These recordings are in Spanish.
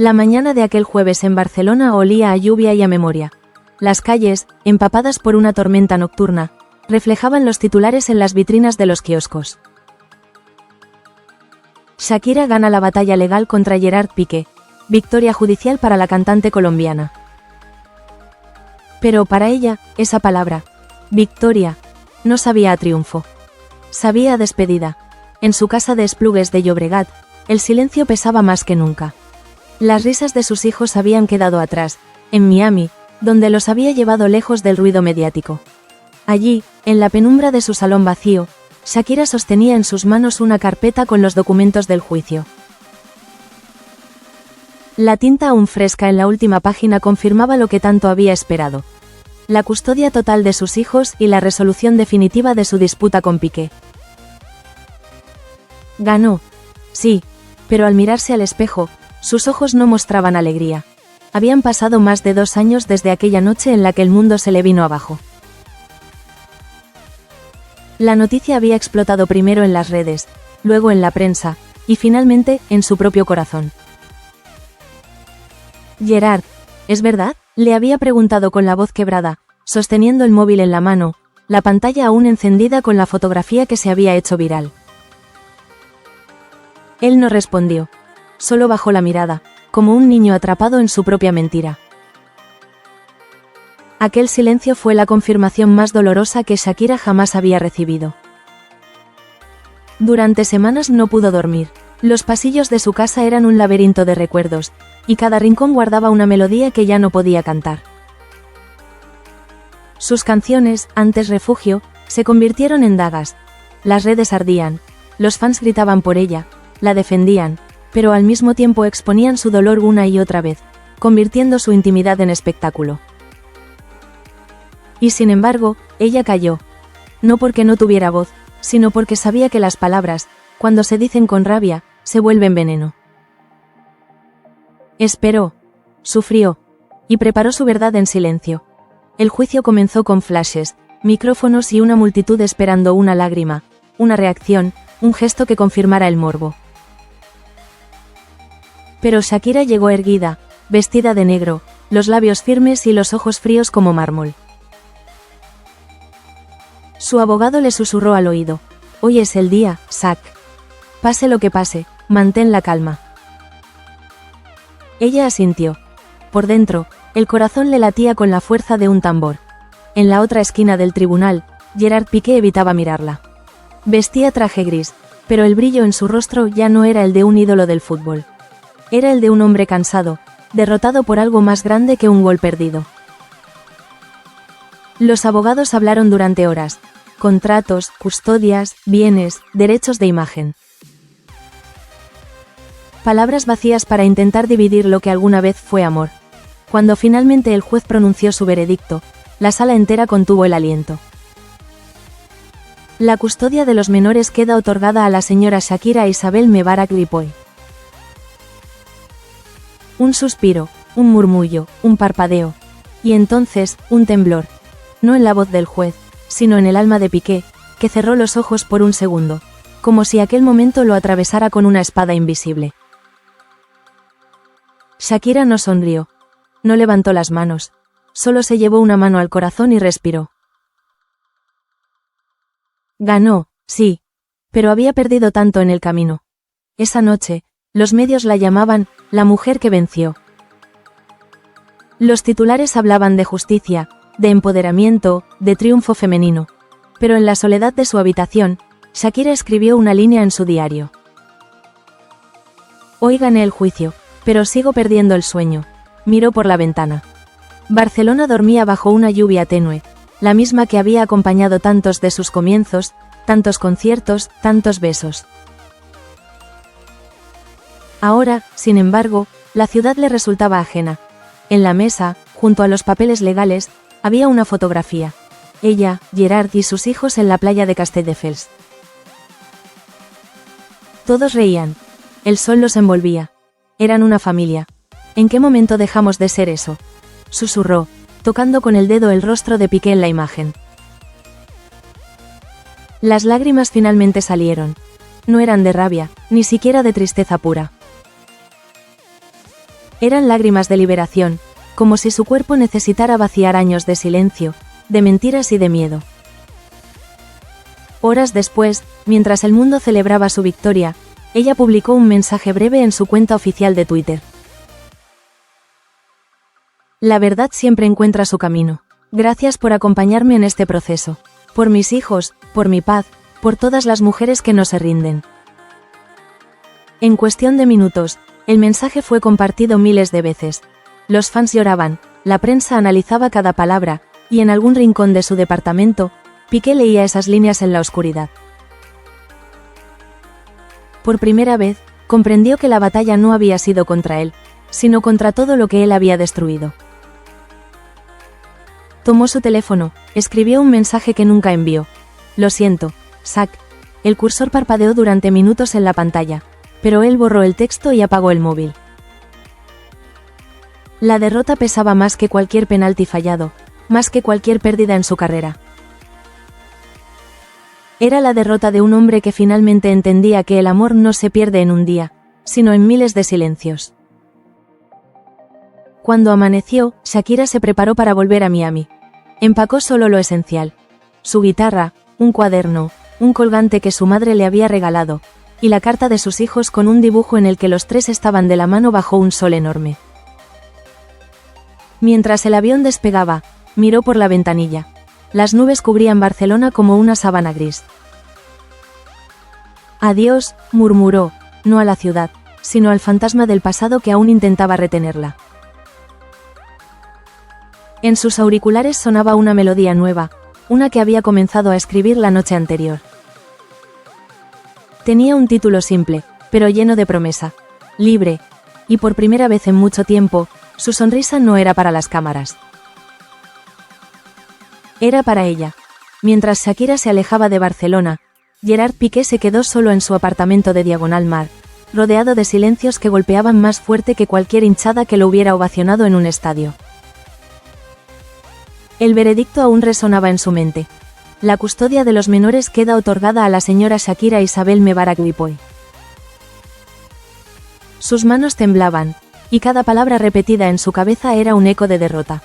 La mañana de aquel jueves en Barcelona olía a lluvia y a memoria. Las calles, empapadas por una tormenta nocturna, reflejaban los titulares en las vitrinas de los kioscos. Shakira gana la batalla legal contra Gerard Piqué. Victoria judicial para la cantante colombiana. Pero para ella, esa palabra, victoria, no sabía a triunfo. Sabía a despedida. En su casa de Esplugues de Llobregat, el silencio pesaba más que nunca. Las risas de sus hijos habían quedado atrás, en Miami, donde los había llevado lejos del ruido mediático. Allí, en la penumbra de su salón vacío, Shakira sostenía en sus manos una carpeta con los documentos del juicio. La tinta aún fresca en la última página confirmaba lo que tanto había esperado: la custodia total de sus hijos y la resolución definitiva de su disputa con Piqué. Ganó. Sí, pero al mirarse al espejo, sus ojos no mostraban alegría. Habían pasado más de 2 años desde aquella noche en la que el mundo se le vino abajo. La noticia había explotado primero en las redes, luego en la prensa, y finalmente, en su propio corazón. Gerard, ¿es verdad?, le había preguntado con la voz quebrada, sosteniendo el móvil en la mano, la pantalla aún encendida con la fotografía que se había hecho viral. Él no respondió. Solo bajó la mirada, como un niño atrapado en su propia mentira. Aquel silencio fue la confirmación más dolorosa que Shakira jamás había recibido. Durante semanas no pudo dormir. Los pasillos de su casa eran un laberinto de recuerdos, y cada rincón guardaba una melodía que ya no podía cantar. Sus canciones, antes refugio, se convirtieron en dagas. Las redes ardían, los fans gritaban por ella, la defendían, pero al mismo tiempo exponían su dolor una y otra vez, convirtiendo su intimidad en espectáculo. Y sin embargo, ella calló. No porque no tuviera voz, sino porque sabía que las palabras, cuando se dicen con rabia, se vuelven veneno. Esperó, sufrió, y preparó su verdad en silencio. El juicio comenzó con flashes, micrófonos y una multitud esperando una lágrima, una reacción, un gesto que confirmara el morbo. Pero Shakira llegó erguida, vestida de negro, los labios firmes y los ojos fríos como mármol. Su abogado le susurró al oído: «Hoy es el día, Shak. Pase lo que pase, mantén la calma». Ella asintió. Por dentro, el corazón le latía con la fuerza de un tambor. En la otra esquina del tribunal, Gerard Piqué evitaba mirarla. Vestía traje gris, pero el brillo en su rostro ya no era el de un ídolo del fútbol. Era el de un hombre cansado, derrotado por algo más grande que un gol perdido. Los abogados hablaron durante horas. Contratos, custodias, bienes, derechos de imagen. Palabras vacías para intentar dividir lo que alguna vez fue amor. Cuando finalmente el juez pronunció su veredicto, la sala entera contuvo el aliento. La custodia de los menores queda otorgada a la señora Shakira Isabel Mebarak Ripoll. Un suspiro, un murmullo, un parpadeo. Y entonces, un temblor. No en la voz del juez, sino en el alma de Piqué, que cerró los ojos por un segundo, como si aquel momento lo atravesara con una espada invisible. Shakira no sonrió. No levantó las manos. Solo se llevó una mano al corazón y respiró. Ganó, sí. Pero había perdido tanto en el camino. Esa noche, los medios la llamaban la mujer que venció. Los titulares hablaban de justicia, de empoderamiento, de triunfo femenino. Pero en la soledad de su habitación, Shakira escribió una línea en su diario. Hoy gané el juicio, pero sigo perdiendo el sueño. Miró por la ventana. Barcelona dormía bajo una lluvia tenue, la misma que había acompañado tantos de sus comienzos, tantos conciertos, tantos besos. Ahora, sin embargo, la ciudad le resultaba ajena. En la mesa, junto a los papeles legales, había una fotografía. Ella, Gerard y sus hijos en la playa de Castelldefels. Todos reían. El sol los envolvía. Eran una familia. ¿En qué momento dejamos de ser eso?, susurró, tocando con el dedo el rostro de Piqué en la imagen. Las lágrimas finalmente salieron. No eran de rabia, ni siquiera de tristeza pura. Eran lágrimas de liberación, como si su cuerpo necesitara vaciar años de silencio, de mentiras y de miedo. Horas después, mientras el mundo celebraba su victoria, ella publicó un mensaje breve en su cuenta oficial de Twitter. La verdad siempre encuentra su camino. Gracias por acompañarme en este proceso. Por mis hijos, por mi paz, por todas las mujeres que no se rinden. En cuestión de minutos, el mensaje fue compartido miles de veces. Los fans lloraban, la prensa analizaba cada palabra, y en algún rincón de su departamento, Piqué leía esas líneas en la oscuridad. Por primera vez, comprendió que la batalla no había sido contra él, sino contra todo lo que él había destruido. Tomó su teléfono, escribió un mensaje que nunca envió. Lo siento, Zack. El cursor parpadeó durante minutos en la pantalla, pero él borró el texto y apagó el móvil. La derrota pesaba más que cualquier penalti fallado, más que cualquier pérdida en su carrera. Era la derrota de un hombre que finalmente entendía que el amor no se pierde en un día, sino en miles de silencios. Cuando amaneció, Shakira se preparó para volver a Miami. Empacó solo lo esencial: su guitarra, un cuaderno, un colgante que su madre le había regalado, y la carta de sus hijos con un dibujo en el que los tres estaban de la mano bajo un sol enorme. Mientras el avión despegaba, miró por la ventanilla. Las nubes cubrían Barcelona como una sábana gris. Adiós, murmuró, no a la ciudad, sino al fantasma del pasado que aún intentaba retenerla. En sus auriculares sonaba una melodía nueva, una que había comenzado a escribir la noche anterior. Tenía un título simple, pero lleno de promesa: libre, y por primera vez en mucho tiempo, su sonrisa no era para las cámaras. Era para ella. Mientras Shakira se alejaba de Barcelona, Gerard Piqué se quedó solo en su apartamento de Diagonal Mar, rodeado de silencios que golpeaban más fuerte que cualquier hinchada que lo hubiera ovacionado en un estadio. El veredicto aún resonaba en su mente. La custodia de los menores queda otorgada a la señora Shakira Isabel Mebarak Wipoy. Sus manos temblaban, y cada palabra repetida en su cabeza era un eco de derrota.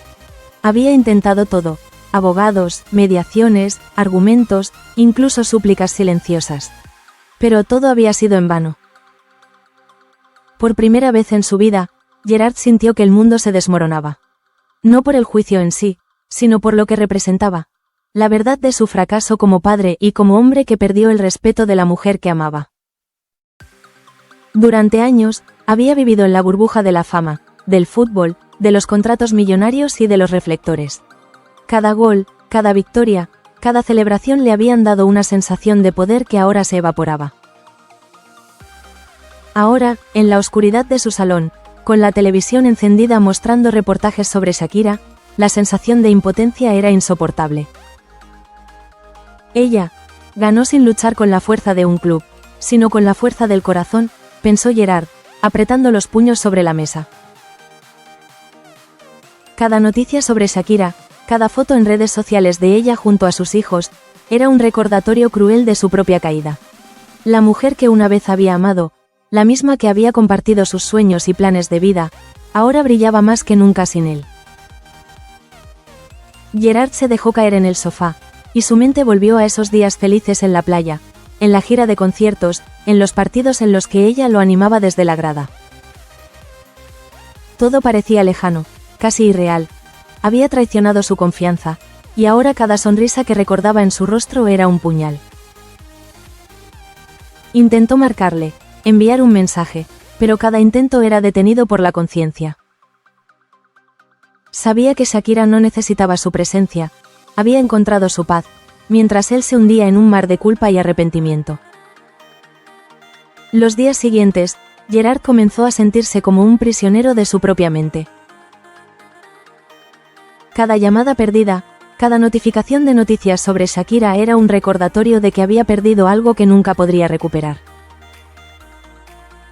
Había intentado todo: abogados, mediaciones, argumentos, incluso súplicas silenciosas. Pero todo había sido en vano. Por primera vez en su vida, Gerard sintió que el mundo se desmoronaba. No por el juicio en sí, sino por lo que representaba: la verdad de su fracaso como padre y como hombre que perdió el respeto de la mujer que amaba. Durante años, había vivido en la burbuja de la fama, del fútbol, de los contratos millonarios y de los reflectores. Cada gol, cada victoria, cada celebración le habían dado una sensación de poder que ahora se evaporaba. Ahora, en la oscuridad de su salón, con la televisión encendida mostrando reportajes sobre Shakira, la sensación de impotencia era insoportable. Ella ganó sin luchar con la fuerza de un club, sino con la fuerza del corazón, pensó Gerard, apretando los puños sobre la mesa. Cada noticia sobre Shakira, cada foto en redes sociales de ella junto a sus hijos, era un recordatorio cruel de su propia caída. La mujer que una vez había amado, la misma que había compartido sus sueños y planes de vida, ahora brillaba más que nunca sin él. Gerard se dejó caer en el sofá, y su mente volvió a esos días felices en la playa, en la gira de conciertos, en los partidos en los que ella lo animaba desde la grada. Todo parecía lejano, casi irreal. Había traicionado su confianza, y ahora cada sonrisa que recordaba en su rostro era un puñal. Intentó marcarle, enviar un mensaje, pero cada intento era detenido por la conciencia. Sabía que Shakira no necesitaba su presencia, había encontrado su paz, mientras él se hundía en un mar de culpa y arrepentimiento. Los días siguientes, Gerard comenzó a sentirse como un prisionero de su propia mente. Cada llamada perdida, cada notificación de noticias sobre Shakira era un recordatorio de que había perdido algo que nunca podría recuperar.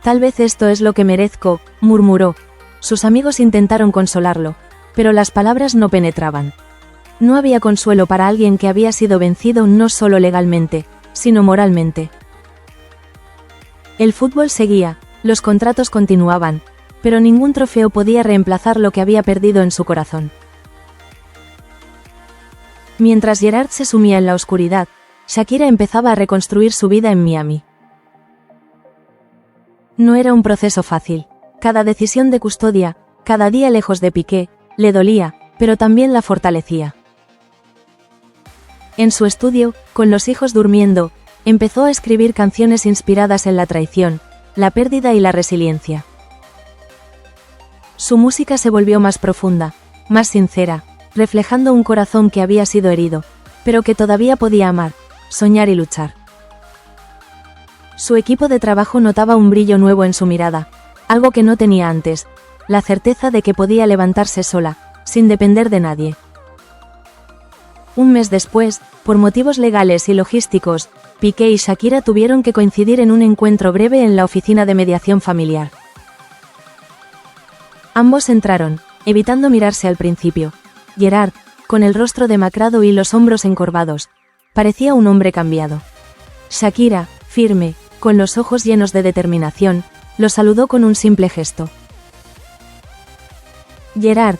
Tal vez esto es lo que merezco, murmuró. Sus amigos intentaron consolarlo, pero las palabras no penetraban. No había consuelo para alguien que había sido vencido no solo legalmente, sino moralmente. El fútbol seguía, los contratos continuaban, pero ningún trofeo podía reemplazar lo que había perdido en su corazón. Mientras Gerard se sumía en la oscuridad, Shakira empezaba a reconstruir su vida en Miami. No era un proceso fácil. Cada decisión de custodia, cada día lejos de Piqué, le dolía, pero también la fortalecía. En su estudio, con los hijos durmiendo, empezó a escribir canciones inspiradas en la traición, la pérdida y la resiliencia. Su música se volvió más profunda, más sincera, reflejando un corazón que había sido herido, pero que todavía podía amar, soñar y luchar. Su equipo de trabajo notaba un brillo nuevo en su mirada, algo que no tenía antes, la certeza de que podía levantarse sola, sin depender de nadie. Un mes después, por motivos legales y logísticos, Piqué y Shakira tuvieron que coincidir en un encuentro breve en la oficina de mediación familiar. Ambos entraron, evitando mirarse al principio. Gerard, con el rostro demacrado y los hombros encorvados, parecía un hombre cambiado. Shakira, firme, con los ojos llenos de determinación, lo saludó con un simple gesto. «Gerard»,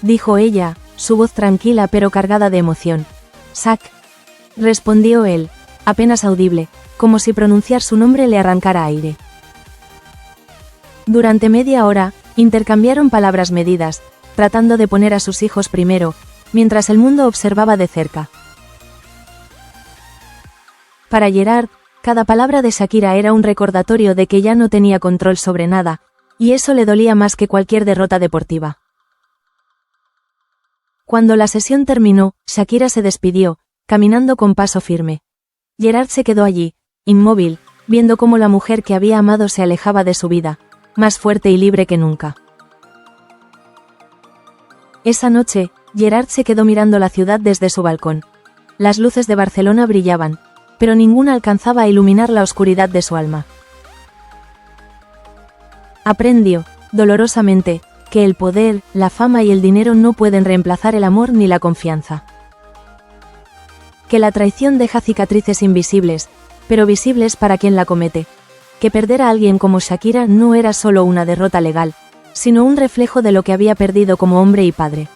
dijo ella, su voz tranquila pero cargada de emoción. «Shak», respondió él, apenas audible, como si pronunciar su nombre le arrancara aire. Durante media hora, intercambiaron palabras medidas, tratando de poner a sus hijos primero, mientras el mundo observaba de cerca. Para Gerard, cada palabra de Shakira era un recordatorio de que ya no tenía control sobre nada, y eso le dolía más que cualquier derrota deportiva. Cuando la sesión terminó, Shakira se despidió, caminando con paso firme. Gerard se quedó allí, inmóvil, viendo cómo la mujer que había amado se alejaba de su vida, más fuerte y libre que nunca. Esa noche, Gerard se quedó mirando la ciudad desde su balcón. Las luces de Barcelona brillaban, pero ninguna alcanzaba a iluminar la oscuridad de su alma. Aprendió, dolorosamente, que el poder, la fama y el dinero no pueden reemplazar el amor ni la confianza. Que la traición deja cicatrices invisibles, pero visibles para quien la comete. Que perder a alguien como Shakira no era solo una derrota legal, sino un reflejo de lo que había perdido como hombre y padre.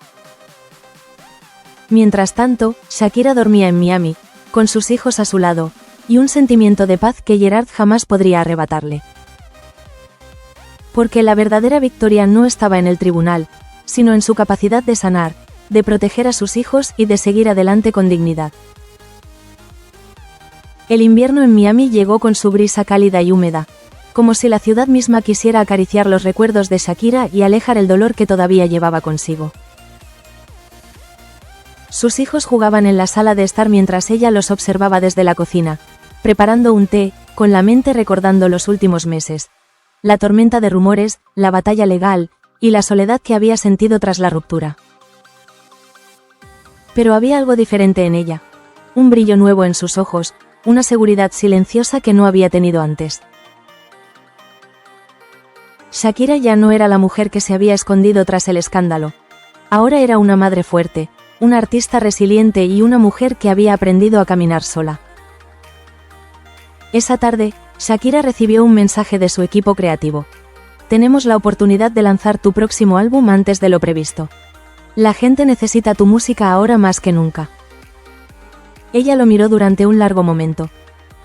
Mientras tanto, Shakira dormía en Miami, con sus hijos a su lado, y un sentimiento de paz que Gerard jamás podría arrebatarle. Porque la verdadera victoria no estaba en el tribunal, sino en su capacidad de sanar, de proteger a sus hijos y de seguir adelante con dignidad. El invierno en Miami llegó con su brisa cálida y húmeda, como si la ciudad misma quisiera acariciar los recuerdos de Shakira y alejar el dolor que todavía llevaba consigo. Sus hijos jugaban en la sala de estar mientras ella los observaba desde la cocina, preparando un té, con la mente recordando los últimos meses, la tormenta de rumores, la batalla legal, y la soledad que había sentido tras la ruptura. Pero había algo diferente en ella, un brillo nuevo en sus ojos, una seguridad silenciosa que no había tenido antes. Shakira ya no era la mujer que se había escondido tras el escándalo. Ahora era una madre fuerte, una artista resiliente y una mujer que había aprendido a caminar sola. Esa tarde, Shakira recibió un mensaje de su equipo creativo. «Tenemos la oportunidad de lanzar tu próximo álbum antes de lo previsto. La gente necesita tu música ahora más que nunca». Ella lo miró durante un largo momento.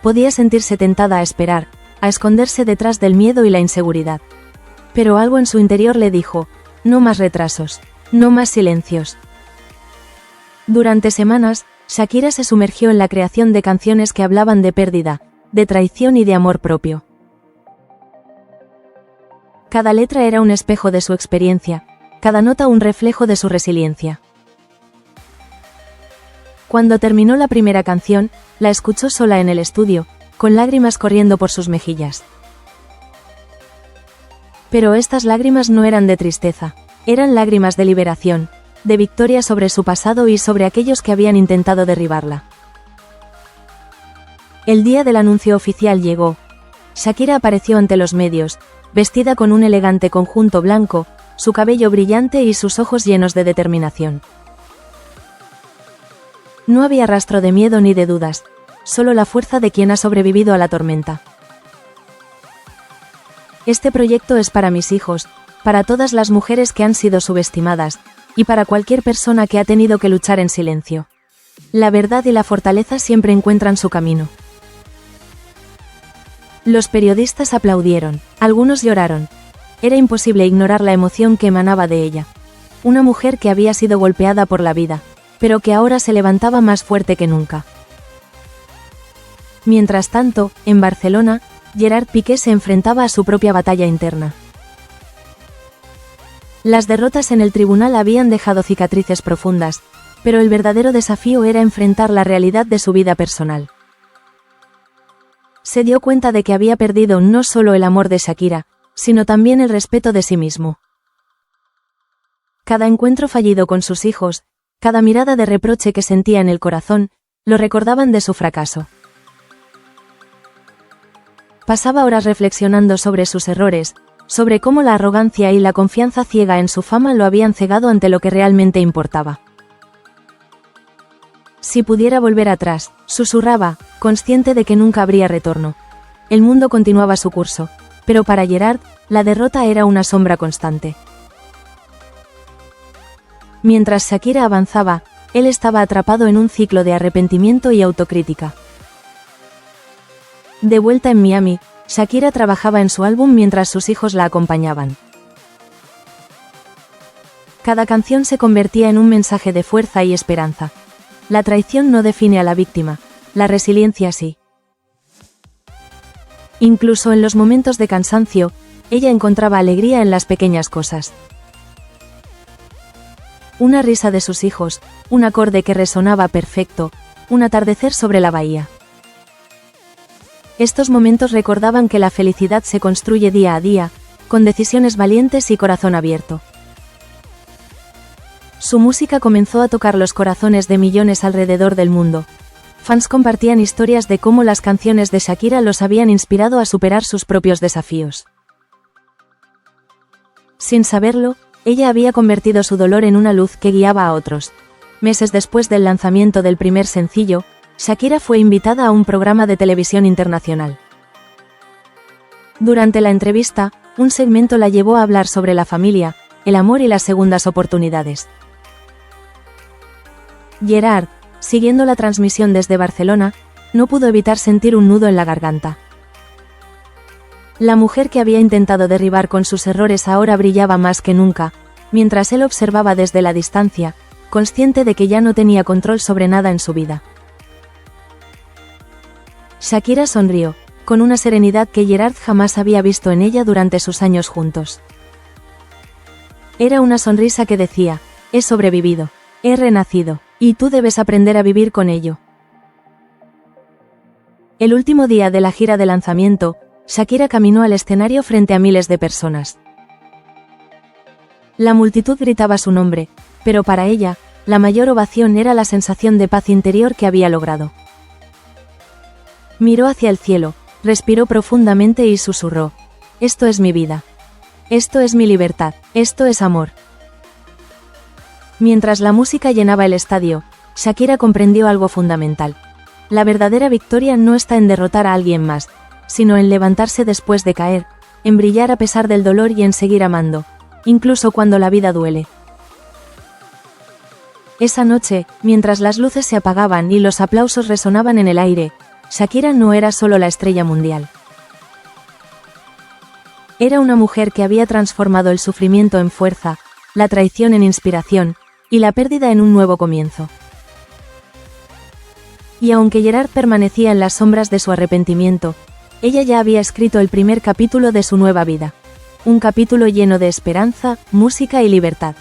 Podía sentirse tentada a esperar, a esconderse detrás del miedo y la inseguridad. Pero algo en su interior le dijo: «No más retrasos, no más silencios». Durante semanas, Shakira se sumergió en la creación de canciones que hablaban de pérdida, de traición y de amor propio. Cada letra era un espejo de su experiencia, cada nota un reflejo de su resiliencia. Cuando terminó la primera canción, la escuchó sola en el estudio, con lágrimas corriendo por sus mejillas. Pero estas lágrimas no eran de tristeza, eran lágrimas de liberación, de victoria sobre su pasado y sobre aquellos que habían intentado derribarla. El día del anuncio oficial llegó. Shakira apareció ante los medios, vestida con un elegante conjunto blanco, su cabello brillante y sus ojos llenos de determinación. No había rastro de miedo ni de dudas, solo la fuerza de quien ha sobrevivido a la tormenta. «Este proyecto es para mis hijos», para todas las mujeres que han sido subestimadas, y para cualquier persona que ha tenido que luchar en silencio. La verdad y la fortaleza siempre encuentran su camino. Los periodistas aplaudieron, algunos lloraron. Era imposible ignorar la emoción que emanaba de ella. Una mujer que había sido golpeada por la vida, pero que ahora se levantaba más fuerte que nunca. Mientras tanto, en Barcelona, Gerard Piqué se enfrentaba a su propia batalla interna. Las derrotas en el tribunal habían dejado cicatrices profundas, pero el verdadero desafío era enfrentar la realidad de su vida personal. Se dio cuenta de que había perdido no solo el amor de Shakira, sino también el respeto de sí mismo. Cada encuentro fallido con sus hijos, cada mirada de reproche que sentía en el corazón, lo recordaban de su fracaso. Pasaba horas reflexionando sobre sus errores, sobre cómo la arrogancia y la confianza ciega en su fama lo habían cegado ante lo que realmente importaba. Si pudiera volver atrás, susurraba, consciente de que nunca habría retorno. El mundo continuaba su curso, pero para Gerard, la derrota era una sombra constante. Mientras Shakira avanzaba, él estaba atrapado en un ciclo de arrepentimiento y autocrítica. De vuelta en Miami, Shakira trabajaba en su álbum mientras sus hijos la acompañaban. Cada canción se convertía en un mensaje de fuerza y esperanza. La traición no define a la víctima, la resiliencia sí. Incluso en los momentos de cansancio, ella encontraba alegría en las pequeñas cosas. Una risa de sus hijos, un acorde que resonaba perfecto, un atardecer sobre la bahía. Estos momentos recordaban que la felicidad se construye día a día, con decisiones valientes y corazón abierto. Su música comenzó a tocar los corazones de millones alrededor del mundo. Fans compartían historias de cómo las canciones de Shakira los habían inspirado a superar sus propios desafíos. Sin saberlo, ella había convertido su dolor en una luz que guiaba a otros. Meses después del lanzamiento del primer sencillo, Shakira fue invitada a un programa de televisión internacional. Durante la entrevista, un segmento la llevó a hablar sobre la familia, el amor y las segundas oportunidades. Gerard, siguiendo la transmisión desde Barcelona, no pudo evitar sentir un nudo en la garganta. La mujer que había intentado derribar con sus errores ahora brillaba más que nunca, mientras él observaba desde la distancia, consciente de que ya no tenía control sobre nada en su vida. Shakira sonrió, con una serenidad que Gerard jamás había visto en ella durante sus años juntos. Era una sonrisa que decía, he sobrevivido, he renacido, y tú debes aprender a vivir con ello. El último día de la gira de lanzamiento, Shakira caminó al escenario frente a miles de personas. La multitud gritaba su nombre, pero para ella, la mayor ovación era la sensación de paz interior que había logrado. Miró hacia el cielo, respiró profundamente y susurró, esto es mi vida. Esto es mi libertad, esto es amor. Mientras la música llenaba el estadio, Shakira comprendió algo fundamental. La verdadera victoria no está en derrotar a alguien más, sino en levantarse después de caer, en brillar a pesar del dolor y en seguir amando, incluso cuando la vida duele. Esa noche, mientras las luces se apagaban y los aplausos resonaban en el aire, Shakira no era solo la estrella mundial. Era una mujer que había transformado el sufrimiento en fuerza, la traición en inspiración, y la pérdida en un nuevo comienzo. Y aunque Gerard permanecía en las sombras de su arrepentimiento, ella ya había escrito el primer capítulo de su nueva vida. Un capítulo lleno de esperanza, música y libertad.